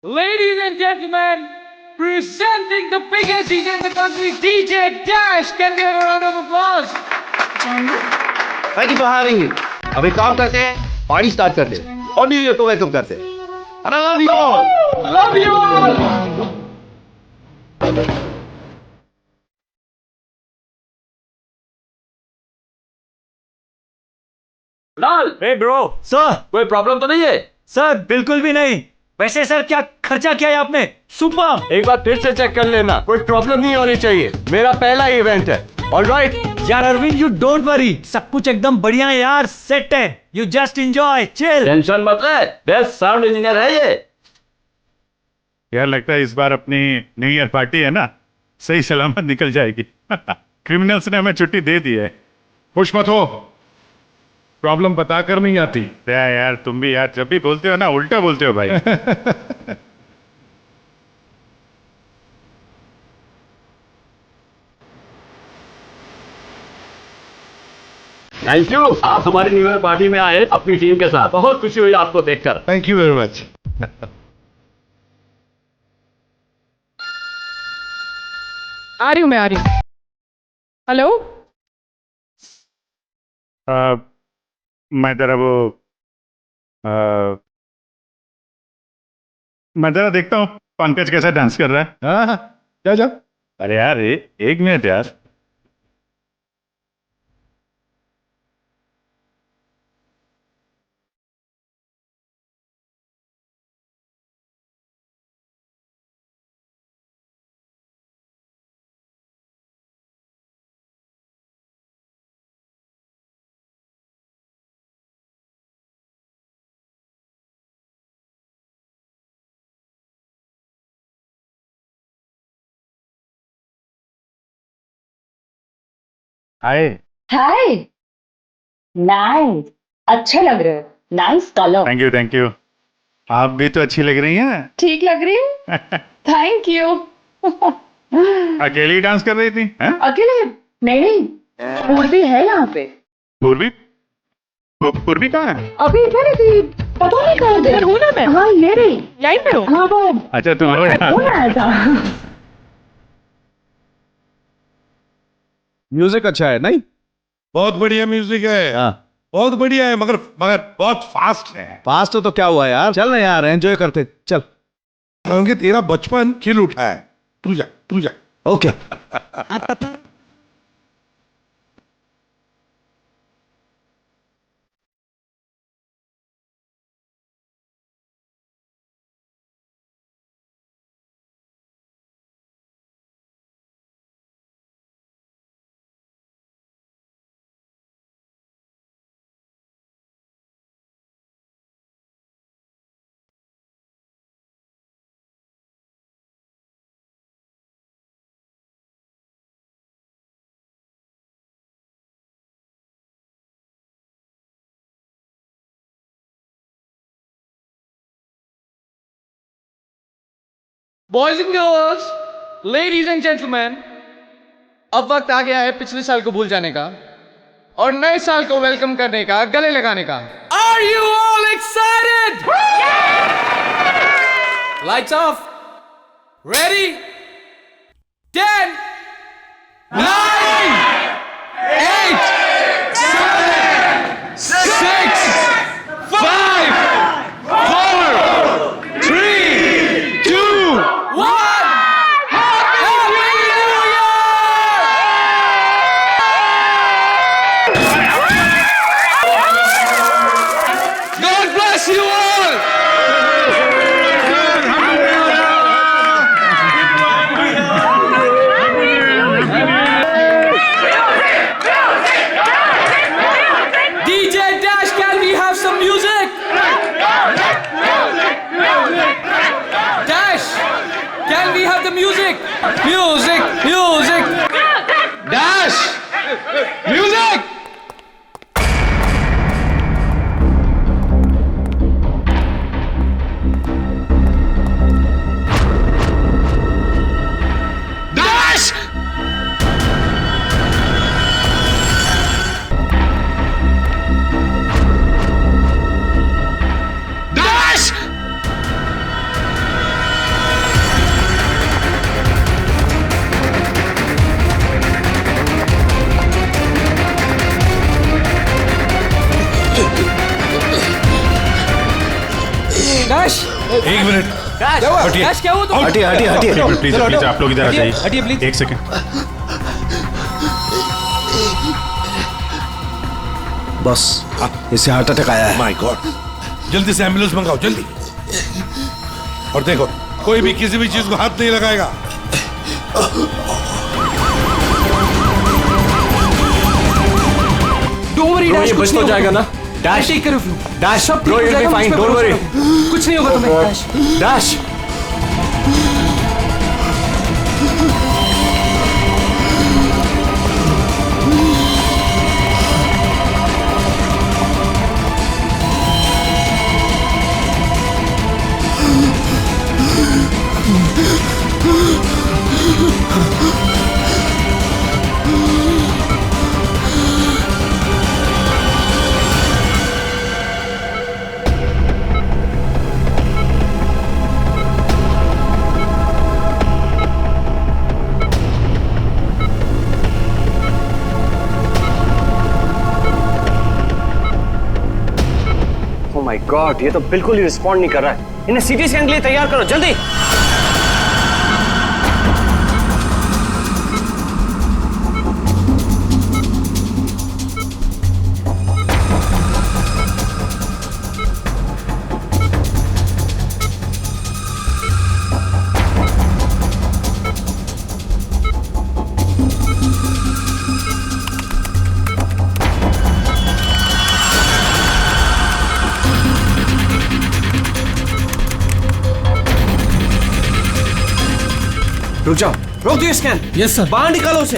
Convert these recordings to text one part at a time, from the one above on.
Ladies and gentlemen, presenting the biggest DJ in the country, DJ Dash. Can we have a round of applause? Thank you for having me. अब एक काम करते हैं, party start करते हैं और new year को welcome करते हैं। And I love you all. Love you all. लाल, हे ब्रो सर, कोई प्रॉब्लम तो नहीं है? सर बिल्कुल भी नहीं। वैसे सर क्या खर्चा किया है आपने? सुपर। एक बार फिर से चेक कर लेना, कोई प्रॉब्लम नहीं होनी चाहिए। मेरा पहला इवेंट है। ऑलराइट यार अरविंद, यू डोंट वरी, सब कुछ एकदम बढ़िया है यार, सेट है। You just enjoy, chill. Tension मत ले, बेस्ट साउंड इंजीनियर है ये। यार लगता है इस बार अपनी न्यू ईयर पार्टी है ना, सही सलामत निकल जाएगी। क्रिमिनल्स ने हमें छुट्टी दे दी है। खुश मत हो, प्रॉब्लम बताकर नहीं आती। यार तुम भी यार जब भी बोलते हो ना उल्टा बोलते हो भाई। थैंक यू, आप हमारी न्यू ईयर पार्टी में आए अपनी टीम के साथ। बहुत खुशी हुई आपको देखकर। Thank you very much. आ रही हूँ, मैं आ रही हूँ। हेलो, मैं जरा वो मैं जरा देखता हूँ पंकज कैसा डांस कर रहा है। हाँ, जा जा। अरे यार एक मिनट यार। हाय। हाय, नाइस, अच्छे लग रहे हो, नाइस कलर। Thank you. आप भी तो अच्छी लग रही हैं। ठीक लग रही हूँ, थैंक यू। अकेली डांस कर रही थी हैं? अकेले नहीं, पूर्वी है यहाँ पे। पूर्वी? पूर्वी कहाँ है? अभी इधर ही थी, पता नहीं कहाँ गई। हूँ ना मैं, हाँ ये रही, यहीं पे हूँ। हाँ वो अच्छा तुम हो यहाँ। कौन आया था? म्यूजिक अच्छा है नहीं? बहुत बढ़िया म्यूजिक है। हाँ। बहुत बढ़िया है, मगर मगर बहुत फास्ट है। पास तो क्या हुआ यार, चल ना यार, एंजॉय करते चल। क्योंकि तेरा बचपन खिल उठा है। तू जा। Okay. Boys and girls, ladies and gentleman, अब वक्त आ गया है पिछले साल को भूल जाने का और नए साल को वेलकम करने का, गले लगाने का। Are you all excited? Lights off, ready, 10, 9, 8, 7, 6, 5, 4, 3, 2, 1. Happy New Year! God bless you all! Dash एक मिनट हटिए डैश क्या हुआ तुम? हटिए हटिए हटिए प्लीज प्लीज आप लोग इधर आ जाइए। हटिए प्लीज। एक सेकंड। बस इसे हार्ट अटैक आया है। माय गॉड, जल्दी से एम्बुलेंस मंगाओ जल्दी। और देखो कोई भी किसी भी चीज को हाथ नहीं लगाएगा। डोंट वरी डैश, कुछ नहीं जाएगा ना। डैश टेक केयर ऑफ यू। डैश सब ठीक हो you'll be जाएगा, fine, मुझ पे don't भरोसा worry। करो। कुछ नहीं होगा तुम्हें dash. Dash oh my God, ये तो बिल्कुल ही रिस्पॉन्ड नहीं कर रहा है। इन्हें सीटी स्कैन के लिए तैयार करो जल्दी। रुक जाओ, रोक दियो स्कैन। Yes sir. बाहर निकालो उसे।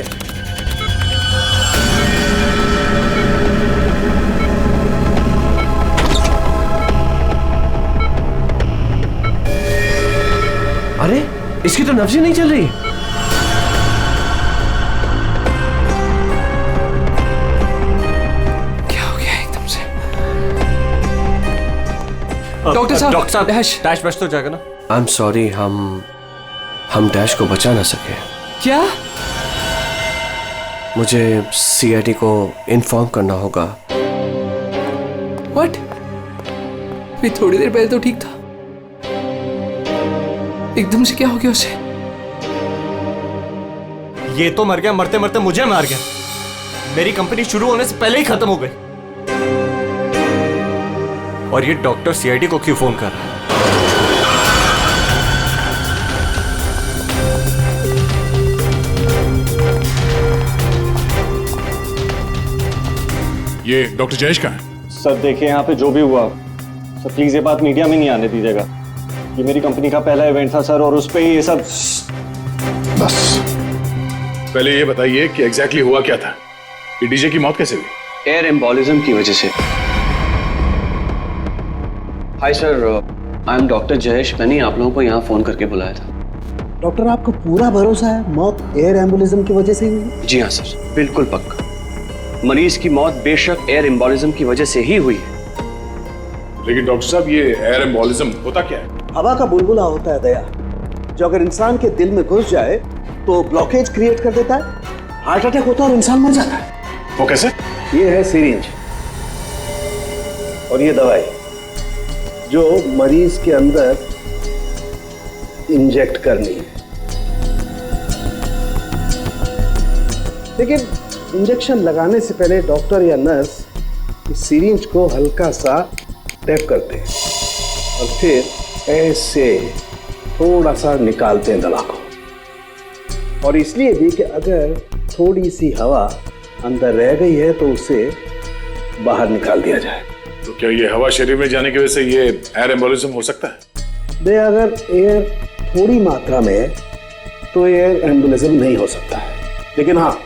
अरे इसकी तो नब्ज ही नहीं चल रही। क्या हो गया एकदम से? डॉक्टर साहब डैश डैश बच तो जाएगा ना। आई एम सॉरी, हम डैश को बचा ना सके। क्या? मुझे सीआईडी को इन्फॉर्म करना होगा। व्हाट? अभी थोड़ी देर पहले तो ठीक था, एकदम से क्या हो गया उसे? ये तो मर गया, मरते मरते मुझे मार गया। मेरी कंपनी शुरू होने से पहले ही खत्म हो गई। और ये डॉक्टर सीआईडी को क्यों फोन कर रहा है? ये डॉक्टर जयेश का है। सर देखिए, यहाँ पे जो भी हुआ सर प्लीज ये बात मीडिया में नहीं आने दीजिएगा। ये मेरी कंपनी का पहला इवेंट था सर, और उस पे ही ये सब। बस पहले ये बताइए कि एग्जैक्टली हुआ क्या था? ये डीजे की मौत कैसे हुई? एयर एम्बोलिज्म की वजह से। Hi sir, I am doctor Jayesh. मैंने आप लोगों को यहाँ फोन करके बुलाया था। डॉक्टर आपको पूरा भरोसा है मौत एयर एम्बुलिज्म की वजह से ही हुई? जी हाँ सर, बिल्कुल पक्का। मरीज की मौत बेशक एयर एम्बोलिज्म की वजह से ही हुई है। लेकिन डॉक्टर साहब, ये एयर एम्बोलिज्म होता क्या है? हवा का बुलबुला होता है दया, जो अगर इंसान के दिल में घुस जाए तो ब्लॉकेज क्रिएट कर देता है, हार्ट अटैक होता है और इंसान मर जाता है। वो कैसे? ये है सिरिंज और ये दवाई जो मरीज के अंदर इंजेक्ट करनी है। लेकिन इंजेक्शन लगाने से पहले डॉक्टर या नर्स इस सिरिंज को हल्का सा टैप करते हैं और फिर ऐसे थोड़ा सा निकालते हैं दवा को। और इसलिए भी कि अगर थोड़ी सी हवा अंदर रह गई है तो उसे बाहर निकाल दिया जाए। तो क्या ये हवा शरीर में जाने की वजह से ये एयर एम्बोलिज्म हो सकता है? दे अगर एयर थोड़ी मात्रा में है तो एयर एम्बुलिज्म नहीं हो सकता है, लेकिन हाँ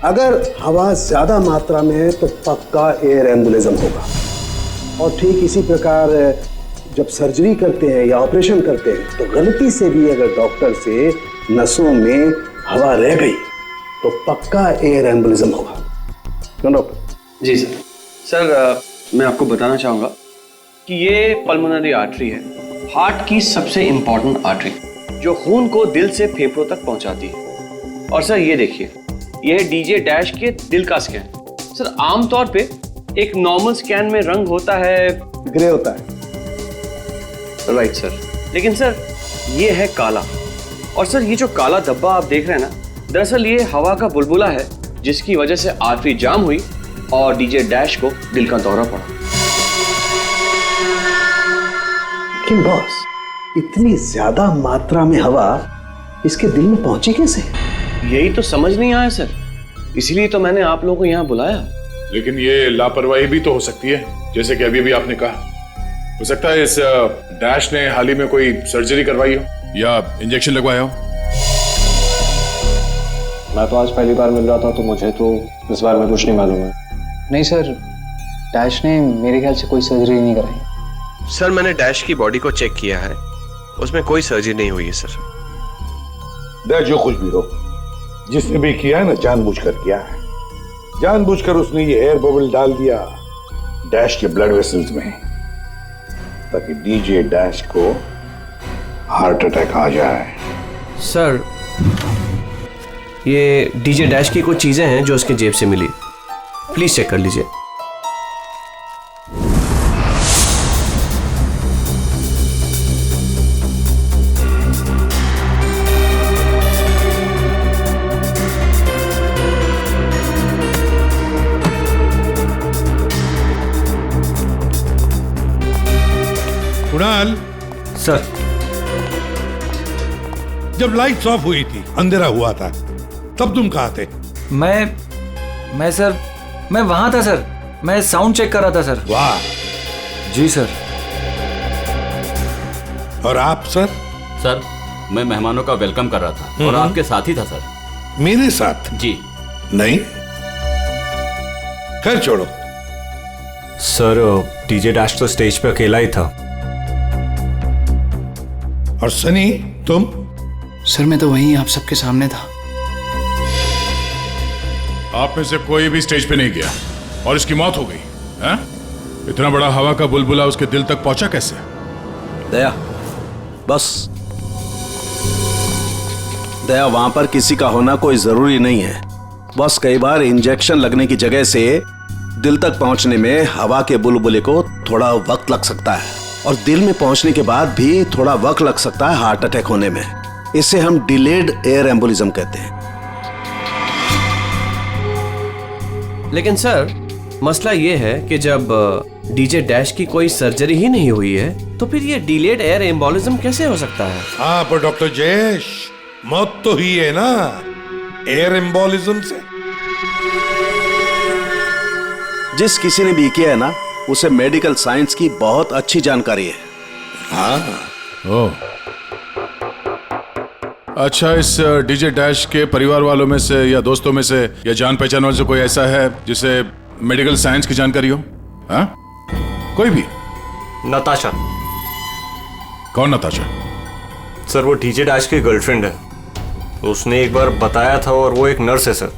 अगर हवा ज्यादा मात्रा में है तो पक्का एयर एम्बुलिज्म होगा। और ठीक इसी प्रकार जब सर्जरी करते हैं या ऑपरेशन करते हैं तो गलती से भी अगर डॉक्टर से नसों में हवा रह गई तो पक्का एयर एम्बुलिज्म होगा। क्यों डॉक्टर? जी सर। सर मैं आपको बताना चाहूँगा कि ये पल्मोनरी आर्टरी है, हार्ट की सबसे इंपॉर्टेंट आर्टरी जो खून को दिल से फेफड़ों तक पहुंचाती है। और सर ये देखिए, ये है डीजे डैश के दिल का स्कैन। सर आमतौर पे एक नॉर्मल स्कैन में रंग होता है, ग्रे होता है, राइट सर, लेकिन सर ये है काला, और सर ये जो काला धब्बा आप देख रहे हैं ना, दरअसल ये हवा का बुलबुला है जिसकी वजह से आर्टरी जाम हुई और डीजे डैश को दिल का दौरा पड़ा। लेकिन बॉस, इतनी ज्यादा मात्रा में हवा इसके दिल में पहुंची कैसे? यही तो समझ नहीं आया सर, इसीलिए तो मैंने आप लोगों को यहाँ बुलाया। लेकिन ये लापरवाही भी तो हो सकती है, जैसे कि अभी भी आपने कहा। हो सकता है इस डैश ने हाल ही में कोई सर्जरी करवाई हो या इंजेक्शन लगवाया हो। मैं तो आज पहली बार मिल रहा था, तो मुझे तो इस बारे में कुछ नहीं मालूम है। नहीं सर, डैश ने मेरे ख्याल से कोई सर्जरी नहीं कराई। सर मैंने डैश की बॉडी को चेक किया है, उसमें कोई सर्जरी नहीं हुई है सर। जो कुछ भी हो, जिसने भी किया है ना, जानबूझकर किया है। जानबूझकर उसने ये एयर बबल डाल दिया डैश के ब्लड वेसल्स में, ताकि डीजे डैश को हार्ट अटैक आ जाए। सर ये डीजे डैश की कुछ चीजें हैं जो उसके जेब से मिली, प्लीज चेक कर लीजिए। कुणाल सर, जब लाइट्स ऑफ हुई थी, अंधेरा हुआ था, तब तुम कहाँ थे? मैं सर, मैं वहां था सर। मैं साउंड चेक कर रहा था सर। वाह। जी सर। और आप सर? सर मैं मेहमानों का वेलकम कर रहा था और आपके साथ ही था सर। मेरे साथ? जी नहीं, खैर छोड़ो। सर डीजे डैश तो स्टेज पे अकेला ही था। और सनी तुम? सर मैं तो वहीं आप सबके सामने था। आप में से कोई भी स्टेज पे नहीं गया और इसकी मौत हो गई है? इतना बड़ा हवा का बुलबुला उसके दिल तक पहुंचा कैसे? दया, बस दया, वहां पर किसी का होना कोई जरूरी नहीं है। बस कई बार इंजेक्शन लगने की जगह से दिल तक पहुंचने में हवा के बुलबुले को थोड़ा वक्त लग सकता है, और दिल में पहुंचने के बाद भी थोड़ा वक्त लग सकता है हार्ट अटैक होने में। इसे हम डिलेड एयर एम्बोलिज्म कहते हैं। लेकिन सर मसला ये है कि जब डीजे डैश की कोई सर्जरी ही नहीं हुई है, तो फिर ये डिलेड एयर एम्बोलिज्म कैसे हो सकता है? हाँ पर डॉक्टर जयेश, मौत तो ही है ना एयर एम्बोलिज्म से। जिस किसी ने भी किया है ना, उसे मेडिकल साइंस की बहुत अच्छी जानकारी है। हाँ। ओह, अच्छा, इस डीजे डैश के परिवार वालों में से या दोस्तों में से या जान पहचान वाले से कोई ऐसा है जिसे मेडिकल साइंस की जानकारी हो? हाँ, कोई भी? नताशा। कौन नताशा? सर वो डीजे डैश की गर्लफ्रेंड है। उसने एक बार बताया था, और वो एक नर्स है sir.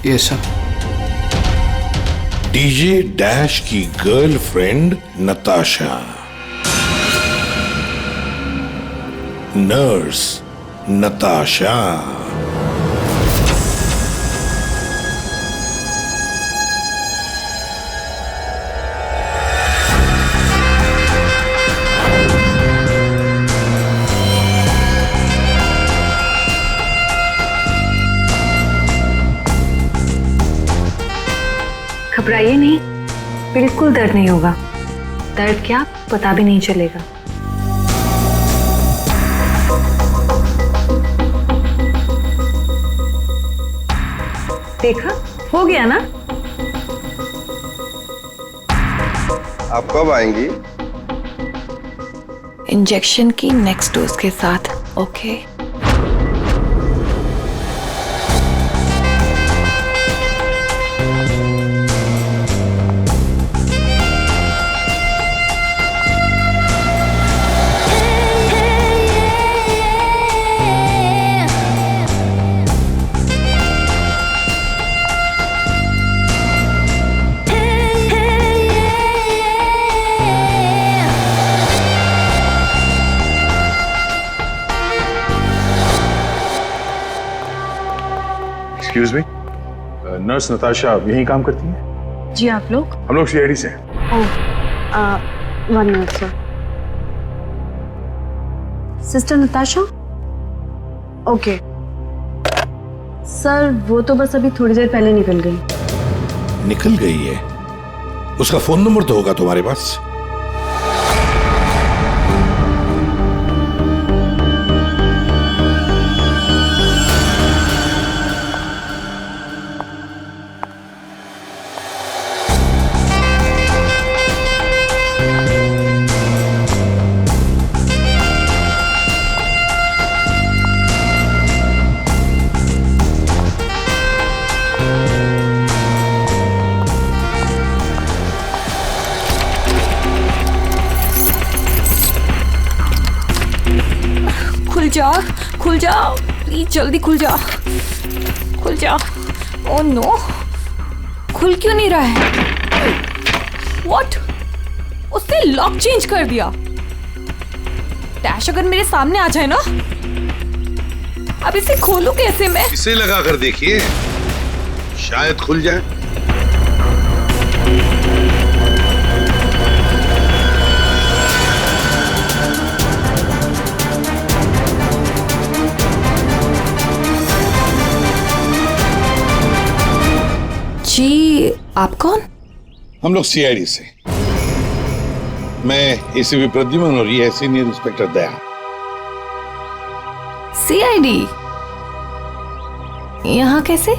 Yes sir. DJ dash की गर्लफ्रेंड नताशा, नर्स नताशा। घबराइए नहीं, बिल्कुल दर्द नहीं होगा। दर्द क्या, पता भी नहीं चलेगा। देखा, हो गया ना? आप कब आएंगी? इंजेक्शन की नेक्स्ट डोज के साथ। Okay. Excuse me, nurse Natasha यहीं काम करती है? जी, आप लोग? हम लोग सीआईडी से। One minute sir. Sister Natasha? Okay sir, वो तो बस अभी थोड़ी देर पहले निकल गई। निकल गई है? उसका फोन नंबर तो होगा तुम्हारे पास? खुल जा प्लीज, जल्दी खुल जा, खुल जा। ओह नो, खुल क्यों नहीं रहा है? व्हाट? उसने लॉक चेंज कर दिया। डैश अगर मेरे सामने आ जाए ना, अब इसे खोलूं कैसे मैं? इसे लगा कर देखिए, शायद खुल जाए। जी, आप कौन? हम लोग सीआईडी से। मैं एसीपी प्रद्युमन और ये है सीनियर इंस्पेक्टर दया। सीआईडी यहाँ कैसे?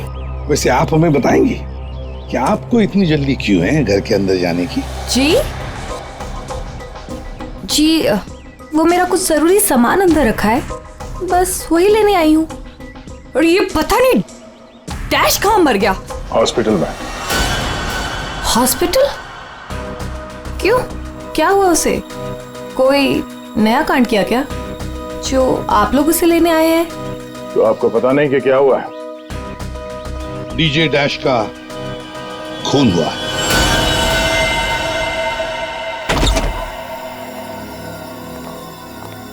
वैसे आप हमें बताएंगी कि आपको इतनी जल्दी क्यों है घर के अंदर जाने की? जी, वो मेरा कुछ जरूरी सामान अंदर रखा है, बस वही लेने आई हूँ। और ये पता नहीं डैश कहाँ मर गया? हॉस्पिटल में। हॉस्पिटल? क्यों, क्या हुआ उसे? कोई नया कांड किया क्या जो आप लोग उसे लेने आए हैं? तो आपको पता नहीं कि क्या हुआ है? डीजे डैश का खून हुआ है।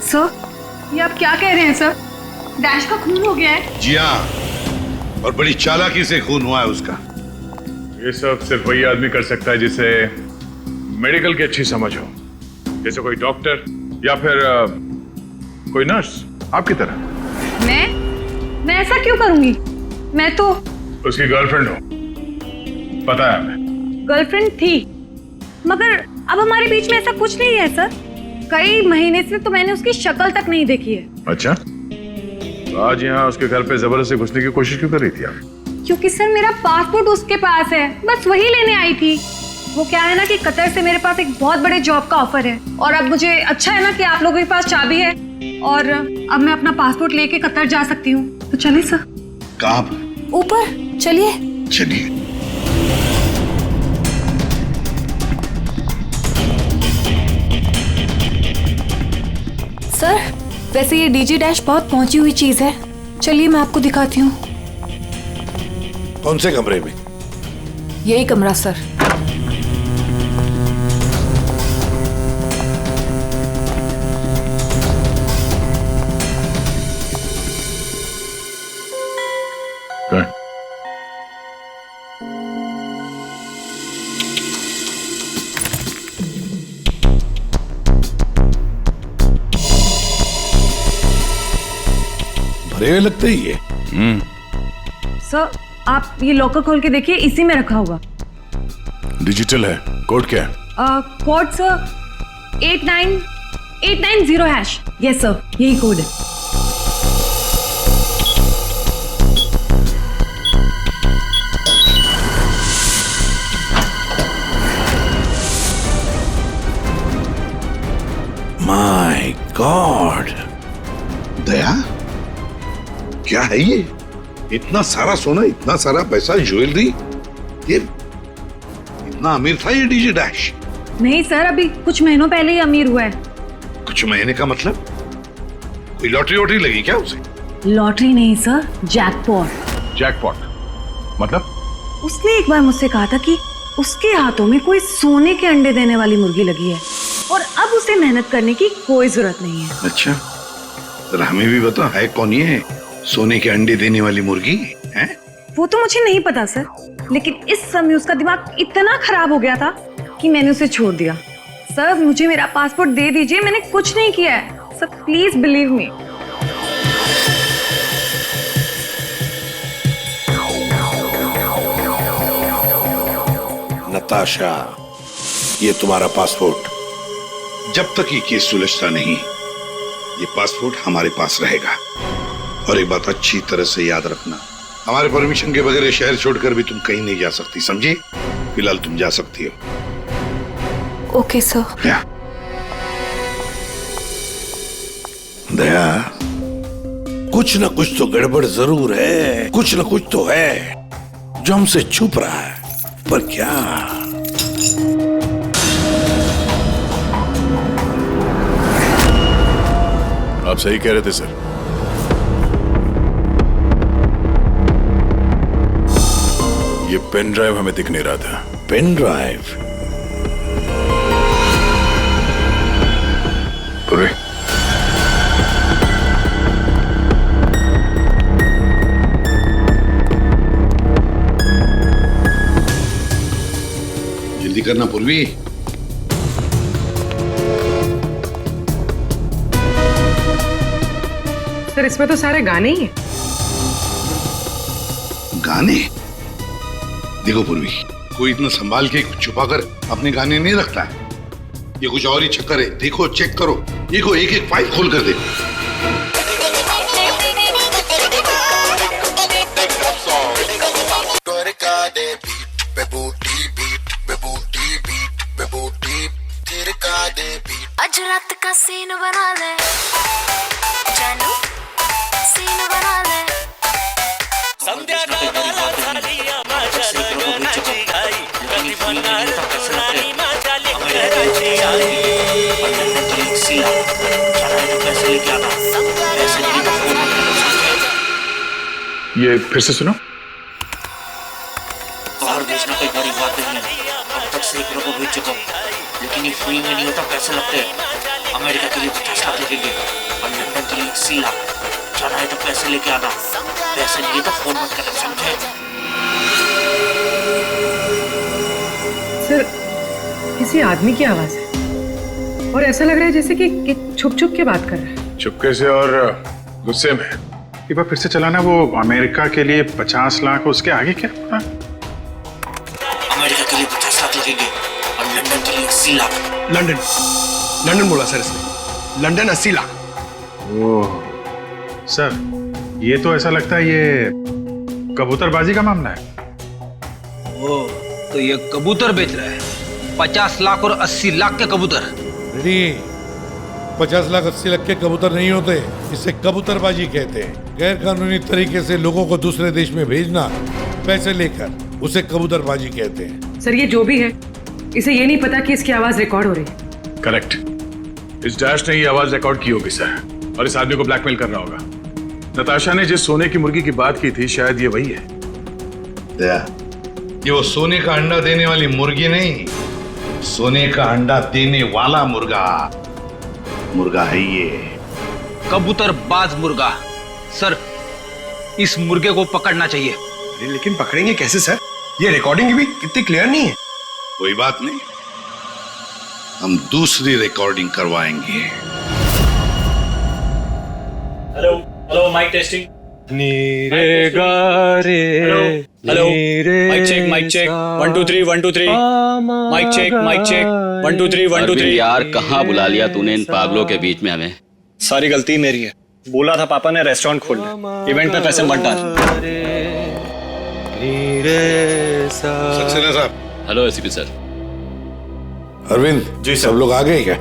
सर, ये आप क्या कह रहे हैं सर? डैश का खून हो गया है? जी हाँ, और बड़ी चालाकी से खून हुआ है उसका। ये सब सिर्फ वही आदमी कर सकता है जिसे मेडिकल की अच्छी समझ हो, जैसे कोई डॉक्टर या फिर कोई नर्स आपकी तरह। मैं ऐसा क्यों करूंगी? मैं तो उसकी गर्लफ्रेंड हो, पता है हमें। गर्लफ्रेंड थी, मगर अब हमारे बीच में ऐसा कुछ नहीं है सर। कई महीने से तो मैंने उसकी शक्ल तक नहीं देखी है। अच्छा, तो आज यहाँ उसके घर पे जबरदस्ती घुसने की कोशिश क्यों कर रही थी आप? क्योंकि सर मेरा पासपोर्ट उसके पास है, बस वही लेने आई थी। वो क्या है ना कि कतर से मेरे पास एक बहुत बड़े जॉब का ऑफर है, और अब मुझे अच्छा है ना कि आप लोगों के पास चाबी है, और अब मैं अपना पासपोर्ट लेके कतर जा सकती हूँ। तो चलिए सर। कहाँ? ऊपर चलिए। चलिए। सर, वैसे ये डीजे डैश बहुत पहुंची हुई चीज है, चलिए मैं आपको दिखाती हूँ। कौन से कमरे में? यही कमरा सर। भरे हुए लगते ही है। सर, आप ये लॉकर खोल के देखिए, इसी में रखा होगा। डिजिटल है। कोड क्या है? Code sir 89890#। यस सर, यही कोड है। माय गॉड, दया, क्या है ये? इतना सारा सोना, इतना सारा पैसा, ज्वेलरी, ये इतना अमीर था ये डीजे डैश? नहीं सर, अभी कुछ महीनों पहले ही अमीर हुआ है। कुछ महीने का मतलब? कोई लॉटरी वॉटरी लगी क्या उसे? लॉटरी नहीं सर, जैकपॉट। जैकपॉट मतलब? उसने एक बार मुझसे कहा था कि उसके हाथों में कोई सोने के अंडे देने वाली मुर्गी लगी है, और अब उसे मेहनत करने की कोई जरूरत नहीं है। अच्छा, तो हमें भी बता, है कौन ये सोने के अंडे देने वाली मुर्गी है? वो तो मुझे नहीं पता सर, लेकिन इस समय उसका दिमाग इतना खराब हो गया था कि मैंने उसे छोड़ दिया। सर, मुझे मेरा पासपोर्ट दे दीजिए, मैंने कुछ नहीं किया है। Sir please believe me. Natasha, ये तुम्हारा पासपोर्ट। जब तक ये केस सुलझता नहीं, ये पासपोर्ट हमारे पास रहेगा। और एक बात अच्छी तरह से याद रखना, हमारे परमिशन के बगैर शहर छोड़कर भी तुम कहीं नहीं जा सकती, समझी? फिलहाल तुम जा सकती हो। Okay sir. दया, कुछ ना कुछ तो गड़बड़ जरूर है, कुछ ना कुछ तो है जो हमसे छुप रहा है, पर क्या? आप सही कह रहे थे सर। ये पेन ड्राइव हमें दिख नहीं रहा था। Pen drive? पूरे जल्दी करना पूर्वी। सर इसमें तो सारे गाने ही हैं। गाने? देखो पूर्वी, कोई इतना संभाल के छुपा कर अपने गाने नहीं रखता है। ये कुछ और ही चक्कर है। देखो, चेक करो, देखो, एक एक फाइल खोल कर देखो। आज रात का सीन बना ले जानू, सीन बना ले। ये फिर से सुनो। बाहर भेजना कोई बड़ी बात नहीं है। अब तक सैकड़ों को भेज चुका हूँ, लेकिन ये फ्री में नहीं होता, पैसे लगते हैं। अमेरिका के लिए 50 लाख लगेंगे और लंदन के लिए 80 लाख। जाना है तो पैसे लेके आना, पैसे नहीं तो फोन मत करना, समझे? सर किसी आदमी की आवाज है और ऐसा लग रहा है जैसे कि छुप छुप के बात कर रहा है। चुपके से और गुस्से में। एक बार फिर से चलाना। वो अमेरिका के लिए 50 लाख, उसके आगे क्या? अमेरिका के लिए 50 लाख लगेंगे और लंदन के लिए 80 लाख। लंदन बोला सर इसने। लंदन 80 लाख। ओह सर, ये तो ऐसा लगता है ये कबूतरबाजी का मामला है। ओ, तो ये कबूतर बेच रहा है। 50 लाख और 80 लाख के कबूतर। नहीं, 50 लाख 80 लाख के कबूतर नहीं होते, इसे कबूतरबाजी कहते हैं। गैर कानूनी तरीके से लोगों को दूसरे देश में भेजना पैसे लेकर, उसे कबूतरबाजी कहते हैं। सर ये जो भी है, इसे ये नहीं पता कि इसकी आवाज रिकॉर्ड हो रही है। करेक्ट। इस डैश ने ये आवाज रिकॉर्ड की होगी सर, और इस आदमी को ब्लैकमेल कर रहा होगा। नताशा ने जिस सोने की मुर्गी की बात की थी, शायद ये वही है। दया, ये वो सोने का अंडा देने वाली मुर्गी नहीं, सोने का अंडा देने वाला मुर्गा है ये। कबूतरबाज मुर्गा। सर, इस मुर्गे को पकड़ना चाहिए। लेकिन पकड़ेंगे कैसे सर? ये रिकॉर्डिंग भी कितनी क्लियर नहीं है। कोई बात नहीं, हम दूसरी रिकॉर्डिंग करवाएंगे। Hello hello, mic testing. नीरे गारे। Hello, mic check, mic check, 1 2 3 1 2 3। Mic check, mic check, 1 2 3 1 2 3। यार कहाँ बुला लिया तूने इन पागलों के बीच में हमें? सारी गलती मेरी है। बोला था पापा ने रेस्टोरेंट खोलना, इवेंट पे पैसे मत डाल। सक्सेना साहब। Hello ACP sir. Arvind ji, सब लोग आ गए क्या?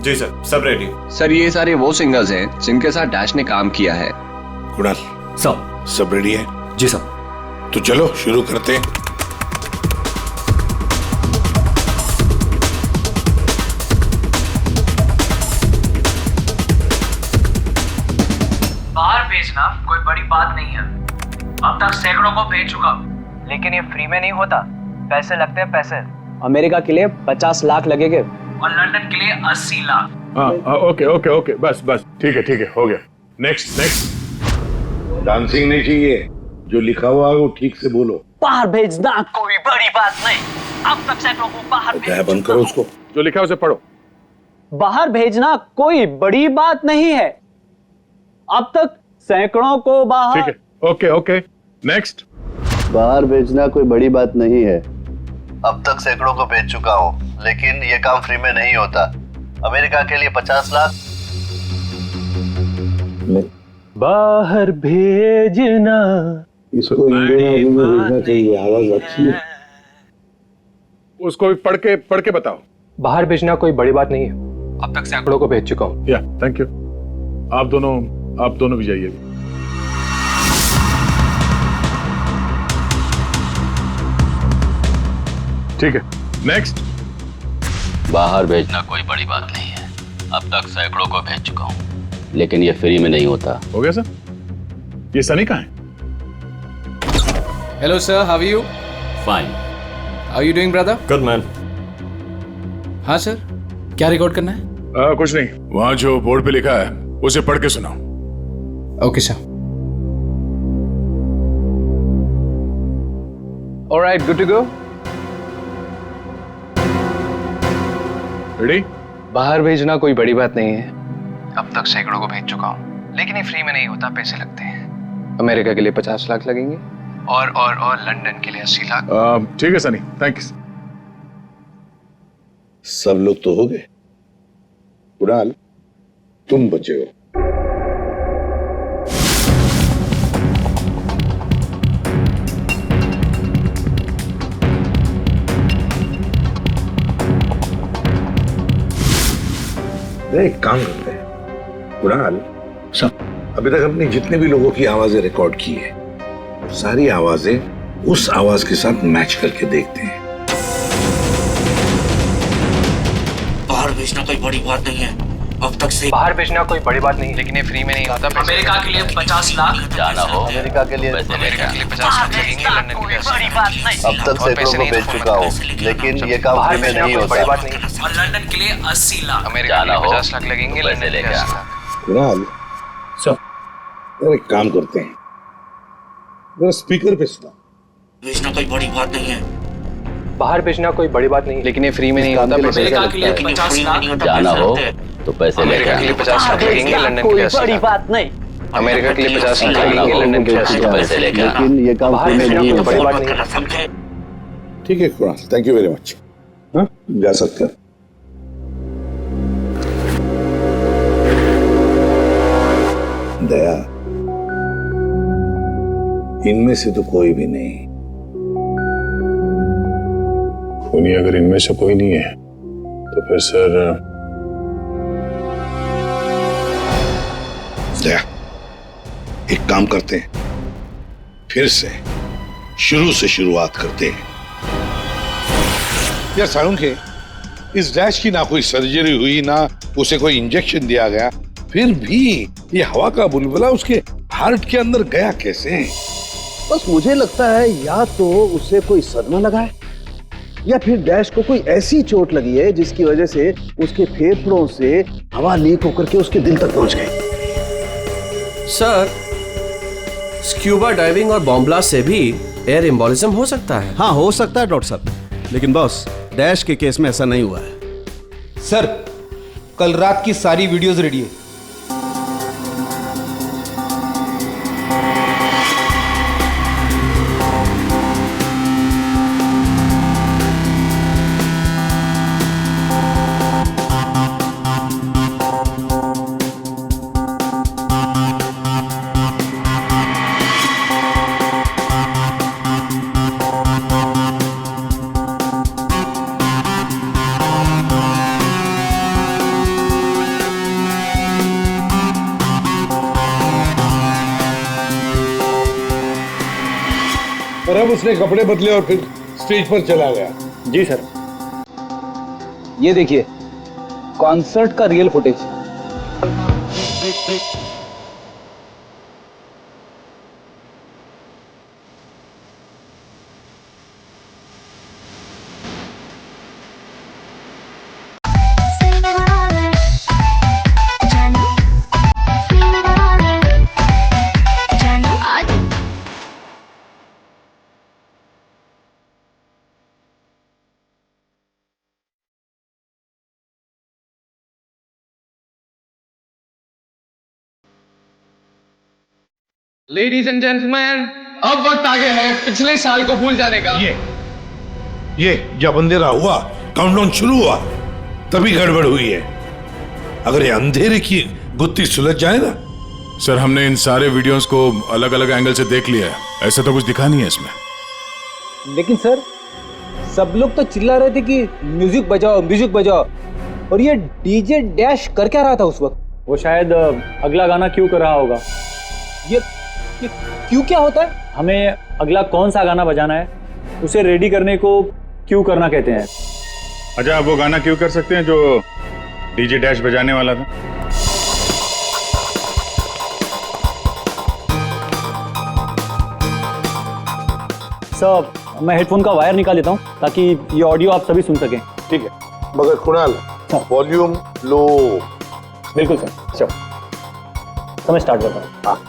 जी सर, सब रेडी। सर ये सारे वो सिंगर्स हैं जिनके साथ डैश ने काम किया है। कुणाल, सब रेडी है? जी सर। तो चलो शुरू करते हैं। बाहर भेजना कोई बड़ी बात नहीं है। अब तक सैकड़ों को भेज चुका, लेकिन ये फ्री में नहीं होता, पैसे लगते हैं, पैसे। अमेरिका के लिए 50 लाख लगेंगे और लंदन के लिए 80 लाख। हाँ, ओके ओके ओके, बस बस, ठीक है, हो गया। Next next. डांसिंग नहीं चाहिए, जो लिखा हुआ है वो ठीक से बोलो। बाहर भेजना कोई बड़ी बात नहीं। अब तक सैकड़ों को बाहर बंद करो उसको। जो लिखा है उसे पढ़ो। बाहर भेजना कोई बड़ी बात नहीं है। अब तक सैकड़ों को बाहर। ठीक है, ओके ओके, नेक्स्ट। बाहर भेजना कोई बड़ी बात नहीं है। अब तक सैकड़ों को भेज चुका हूँ, लेकिन ये काम फ्री में नहीं होता। अमेरिका के लिए 50 लाख। बाहर भेजना इसको इंडियन आर्मी में भेजना चाहिए, आवाज अच्छी है। उसको भी पढ़ के बताओ। बाहर भेजना कोई बड़ी बात नहीं है, अब तक सैकड़ों को भेज चुका हूँ। या थैंक यू। आप दोनों भी जाइए। ठीक है, नेक्स्ट। बाहर भेजना कोई बड़ी बात नहीं है, अब तक सैकड़ों को भेज चुका हूँ, लेकिन ये फ्री में नहीं होता। हो गया सर? ये सनी कहाँ है? Hello sir, how are you? Fine. How are you doing brother? Good man. हाँ सर, क्या रिकॉर्ड करना है? कुछ नहीं, वहां जो बोर्ड पे लिखा है उसे पढ़ के सुनाओ। Okay sir. Alright, good to go. Ready? बाहर भेजना कोई बड़ी बात नहीं है, अब तक सैकड़ों को भेज चुका हूँ, लेकिन ये फ्री में नहीं होता, पैसे लगते हैं। अमेरिका के लिए 50 लाख लगेंगे और लंदन के लिए 80 लाख। ठीक है सनी, थैंक्स। सब लोग तो हो गए, कुणाल तुम बचे हो। एक काम करते हैं कुणाल, सब अभी तक हमने जितने भी लोगों की आवाजें रिकॉर्ड की है, सारी आवाजें उस आवाज के साथ मैच करके देखते हैं। बाहर भेजना कोई बड़ी बात नहीं है, अब तक से बाहर भेजना कोई बड़ी बात नहीं, लेकिन ये फ्री में नहीं होता। अमेरिका के लिए 50 लाख जाना हो अमेरिका के लिए अमेरिका के लिए 50 लाख लगेंगे, लंदन के लिए 80 लाख। अब तक सैकड़ों को भेज चुका हूँ, लेकिन ये काम फ्री में नहीं होता। बड़ी बात नहीं, और लंदन के लिए 80 लाख। अमेरिका के लिए 50 लाख लगेंगे, लंदन के लिए 80 लाख। कुणाल सब एक काम करते हैं, जरा स्पीकर पे सुना। भेजना कोई बड़ी बात नहीं है, बाहर भेजना कोई बड़ी बात नहीं, लेकिन ये फ्री में नहीं होता। अमेरिका के लिए 50 लाख जाना हो तो पैसे अमेरिका के लिए 50 लाख लगेंगे, लंदन के लिए 80 लाख। बात नहीं। अमेरिका के लिए 50 लाख लगेंगे, लंदन के लिए 80 लाख। पैसे लेके आना। लेकिन ये काम फ्री में नहीं होता। बड़ी बात नहीं। समझे? ठीक है Kunal, thank you very much. हाँ, जा सकते हैं। दया, इनमें से तो कोई भी नहीं। उन्हीं अगर इनमें से कोई नहीं है तो फिर सर दया, एक काम करते हैं, फिर से शुरू से शुरुआत करते हैं। यार सारुंखे, इस डैश की ना कोई सर्जरी हुई, ना उसे कोई इंजेक्शन दिया गया, फिर भी ये हवा का बुलबुला उसके हार्ट के अंदर गया कैसे? बस मुझे लगता है या तो उसे कोई सदमा लगा है, या फिर डैश को कोई ऐसी चोट लगी है जिसकी वजह से उसके फेफड़ों से हवा लीक होकर के उसके दिल तक पहुंच गई। सर, स्क्यूबा डाइविंग और बॉम्ब ब्लास्ट से भी एयर एम्बोलिज्म हो सकता है। हाँ हो सकता है डॉक्टर साहब, लेकिन बॉस डैश के केस में ऐसा नहीं हुआ है। सर, कल रात की सारी वीडियोस रेडी है। और अब उसने कपड़े बदले और फिर स्टेज पर चला गया। जी सर, ये देखिए कॉन्सर्ट का real footage. Ladies and gentleman, अब वक्त आ गया है पिछले साल को भूल जाने का। ये जब अंधेरा हुआ, काउंटडाउन शुरू हुआ, तभी गड़बड़ हुई है। अगर ये अंधेरे की गुत्थी सुलझ जाए ना। सर, हमने इन सारे वीडियोस को अलग अलग एंगल से देख लिया है, ऐसा तो कुछ दिखा नहीं है इसमें। लेकिन सर, सब लोग तो चिल्ला रहे थे कि म्यूजिक बजाओ, म्यूजिक बजाओ, और ये डीजे डैश कर क्या रहा था उस वक्त? वो शायद अगला गाना क्यों कर रहा होगा। ये क्यों क्या होता है? हमें अगला कौन सा गाना बजाना है उसे रेडी करने को क्यों करना कहते हैं। अच्छा, आप वो गाना क्यों कर सकते हैं जो डीजे डैश बजाने वाला था? सर, मैं हेडफोन का वायर निकाल देता हूँ ताकि ये ऑडियो आप सभी सुन सकें। ठीक है, मगर कुणाल, वॉल्यूम लो। बिल्कुल सर, चलो तो मैं स्टार्ट करता हूँ। हाँ।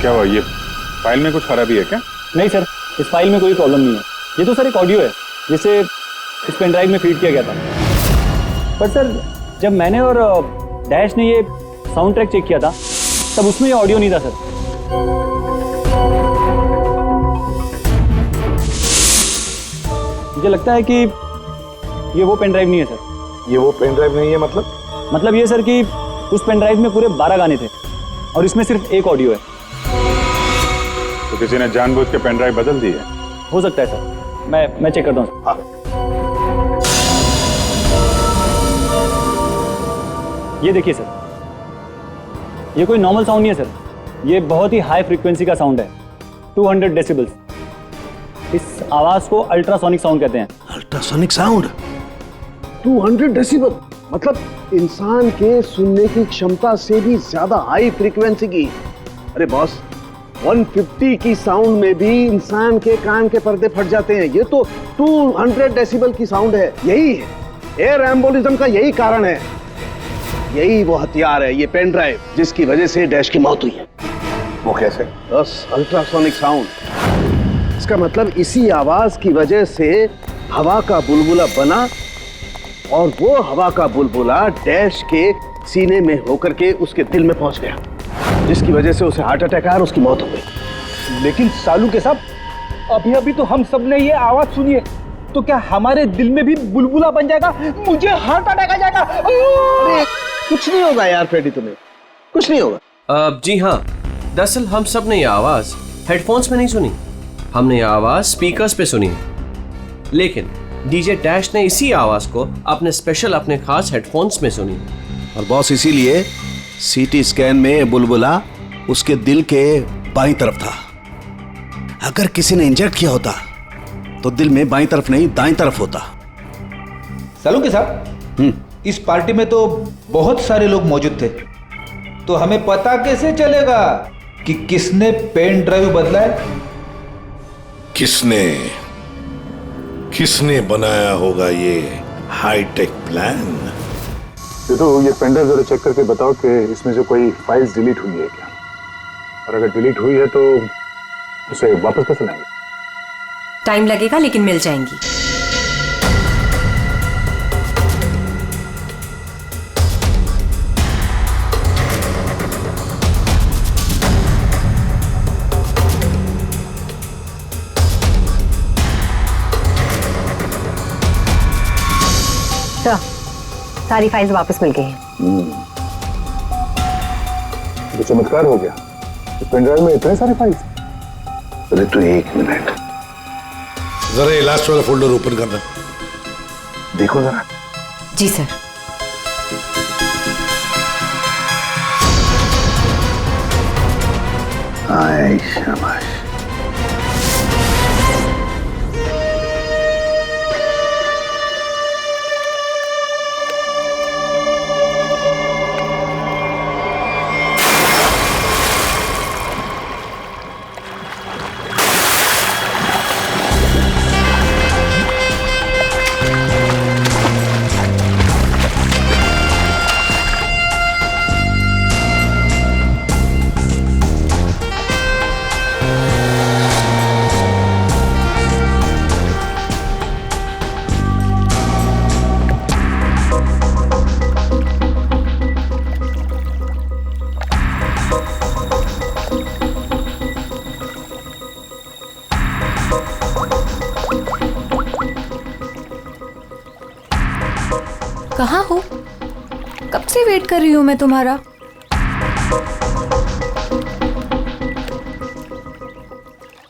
क्या हुआ? ये फाइल में कुछ खराबी है क्या? नहीं सर, इस फाइल में कोई प्रॉब्लम नहीं है। ये तो सर एक ऑडियो है जिसे इस पेन ड्राइव में फीड किया गया था। पर सर, जब मैंने और डैश ने ये साउंड ट्रैक चेक किया था तब उसमें ये ऑडियो नहीं था सर। मुझे लगता है कि ये वो पेन ड्राइव नहीं है सर। ये वो पेन ड्राइव नहीं है मतलब ये सर कि उस पेन ड्राइव में पूरे 12 गाने थे और इसमें सिर्फ एक ऑडियो है। तो किसी ने जानबूझ के पेन ड्राइव बदल दी है? हो सकता है सर, मैं चेक करता हूँ। हाँ। ये देखिए सर, ये कोई नॉर्मल साउंड नहीं है सर, ये बहुत ही हाई फ्रीक्वेंसी का साउंड है, 200 डेसिबल्स। इस आवाज को अल्ट्रासोनिक साउंड कहते हैं। अल्ट्रासोनिक साउंड 200 डेसिबल, मतलब इंसान के सुनने की क्षमता से भी ज्यादा हाई फ्रीक्वेंसी की। अरे बॉस, 150 की साउंड में भी इंसान के कान के पर्दे फट जाते हैं। ये तो 200 डेसिबल की साउंड है। यही है एयर एम्बोलिज्म का, यही कारण है, यही वो हथियार है, ये पेन ड्राइव जिसकी वजह से डैश की मौत हुई है। वो कैसे? बस अल्ट्रासोनिक साउंड। इसका मतलब इसी आवाज की वजह से हवा का बुलबुला बना और वो हवा का बुलबुला डैश के सीने में होकर के उसके दिल में पहुंच गया, जिसकी वजह से उसे हार्ट अटैक आया और उसकी मौत हो गई। लेकिन सालू के साहब, अभी तो हम सब ने ये आवाज सुनी है, तो क्या हमारे दिल में भी बुलबुला बन जाएगा? मुझे हार्ट अटैक आ जाएगा। अरे कुछ नहीं होगा यार फ्रेडी, तुम्हें कुछ नहीं होगा। जी हाँ, दरअसल हम सब ने ये आवाज हेडफोन्स में नहीं सुनी, हमने ये आवाज स्पीकर्स पे सुनी। लेकिन डीजे डैश ने इसी आवाज को अपने खास हेडफोन्स में सुनी। और बॉस, इसीलिए सीटी स्कैन में बुलबुला उसके दिल के बाईं तरफ था। अगर किसी ने इंजेक्ट किया होता तो दिल में बाईं तरफ नहीं दाईं तरफ होता। सालू के साहब, इस पार्टी में तो बहुत सारे लोग मौजूद थे, तो हमें पता कैसे चलेगा कि किसने पेन ड्राइव बदला है? किसने बनाया होगा ये हाईटेक प्लान? ये पेन ड्राइव जरा चेक करके बताओ कि इसमें से कोई फाइल्स डिलीट हुई है क्या, और अगर डिलीट हुई है तो उसे वापस कैसे लाएंगे? टाइम लगेगा लेकिन मिल जाएंगी। सारी फाइल्स वापस मिल गई हैं। तो चमत्कार हो गया, इस पेन ड्राइव में इतने सारे फाइल्स। अरे तो एक मिनट, जरा ये लास्ट वाला फोल्डर ओपन करना। देखो जरा। जी सर। हाय शाबाश। कहाँ हो? कब से वेट कर रही हूँ मैं तुम्हारा।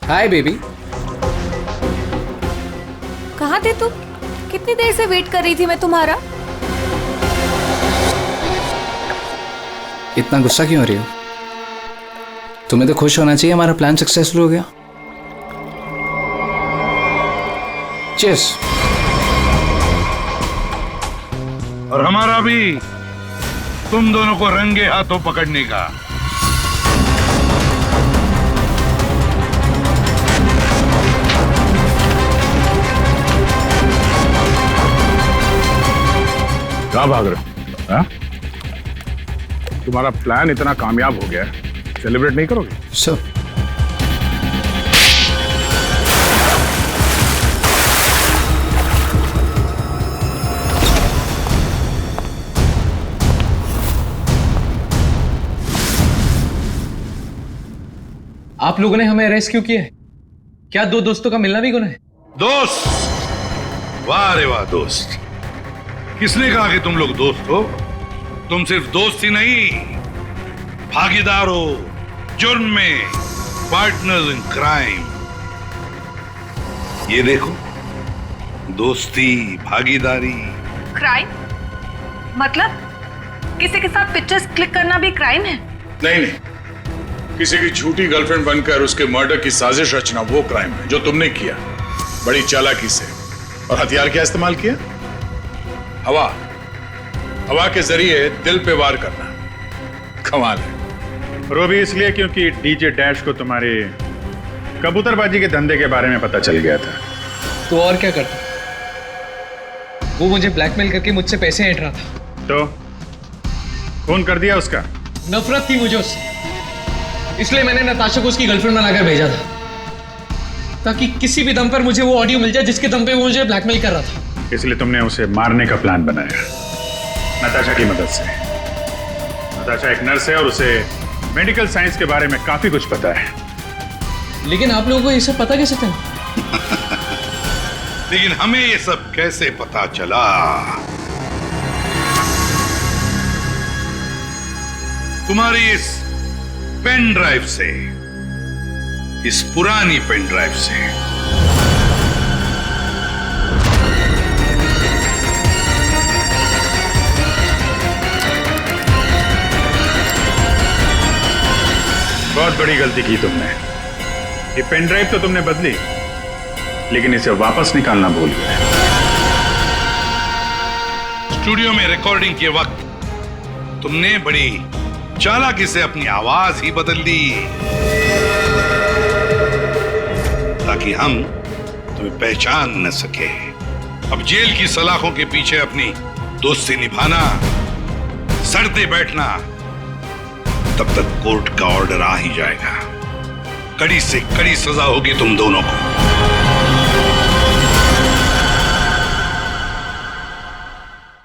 Hi baby. कहाँ थे तुम? कितनी देर से वेट कर रही थी मैं तुम्हारा। इतना गुस्सा क्यों हो रही हो? तुम्हें तो खुश होना चाहिए, हमारा प्लान सक्सेसफुल हो गया। चीयर्स। और हमारा भी तुम दोनों को रंगे हाथों पकड़ने का। कहाँ भाग रहे हो? हाँ? तुम्हारा प्लान इतना कामयाब हो गया, सेलिब्रेट नहीं करोगे? सर आप लोगों ने हमें अरेस्ट क्यों किया है? क्या दो दोस्तों का मिलना भी गुनाह है? दोस्त? वाह रे वाह दोस्त। किसने कहा कि तुम लोग दोस्त हो? तुम सिर्फ दोस्त ही नहीं, भागीदार हो जुर्म में, पार्टनर्स इन क्राइम। ये देखो, दोस्ती, भागीदारी। क्राइम मतलब किसी के साथ पिक्चर्स क्लिक करना भी क्राइम है? नहीं नहीं, किसी की झूठी गर्लफ्रेंड बनकर उसके मर्डर की साजिश रचना वो क्राइम है जो तुमने किया, बड़ी चालाकी से। और हथियार क्या इस्तेमाल किया? हवा। हवा के जरिए दिल पे वार करना। कमाल है। और वो भी इसलिए क्योंकि डीजे डैश को तुम्हारे कबूतरबाजी के धंधे के बारे में पता चल गया था। तो और क्या करता? वो मुझे ब्लैकमेल करके मुझसे पैसे ऐंठ रहा था। तो खून कर दिया उसका? नफरत थी मुझे उससे, इसलिए मैंने नताशा को उसकी गर्लफ्रेंड बनाकर भेजा था, ताकि किसी भी दम पर मुझे वो ऑडियो मिल जाए जिसके दम पे वो मुझे ब्लैकमेल कर रहा था। इसलिए तुमने उसे मारने का प्लान बनाया नताशा की मदद से। नताशा एक नर्स है और उसे मेडिकल साइंस के बारे में काफी कुछ पता है। लेकिन आप लोगों को ये सब पता कैसे चला? लेकिन हमें ये सब कैसे पता चला? तुम्हारी इस पेन ड्राइव से, इस पुरानी पेन ड्राइव से। बहुत बड़ी गलती की तुमने। ये पेन ड्राइव तो तुमने बदली, लेकिन इसे वापस निकालना भूल गए। स्टूडियो में रिकॉर्डिंग के वक्त तुमने बड़ी चालाकी से अपनी आवाज ही बदल दी, ताकि हम तुम्हें पहचान न सके। अब जेल की सलाखों के पीछे अपनी दोस्ती निभाना, सड़ते बैठना, तब तक कोर्ट का ऑर्डर आ ही जाएगा। कड़ी से कड़ी सजा होगी तुम दोनों को।